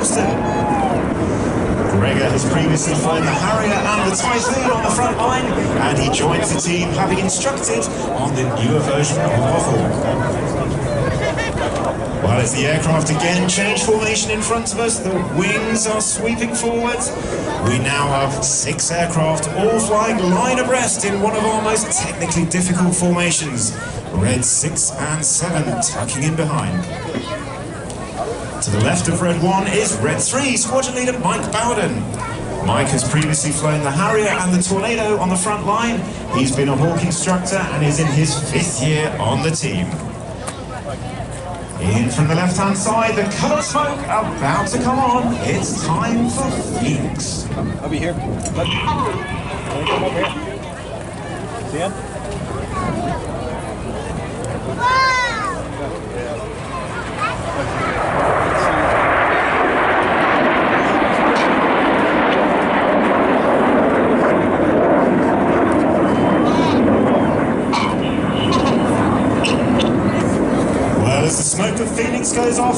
Charleston. Gregor has previously flown the Harrier and the Typhoon on the front line, and he joins the team having instructed on the newer version of the Hawk. Well, as the aircraft again change formation in front of us, the wings are sweeping forward. We now have 6 aircraft all flying line abreast in one of our most technically difficult formations. Red 6 and 7 tucking in behind. To the left of Red 1 is Red 3, Squadron Leader Mike Bowden. Mike has previously flown the Harrier and the Tornado on the front line. He's been a Hawk instructor and is in his 5th year on the team. In from the left-hand side, the colour smoke about to come on. It's time for Phoenix. I'll be here. Let me come up here. See him? Well, as the smoke of Phoenix goes off,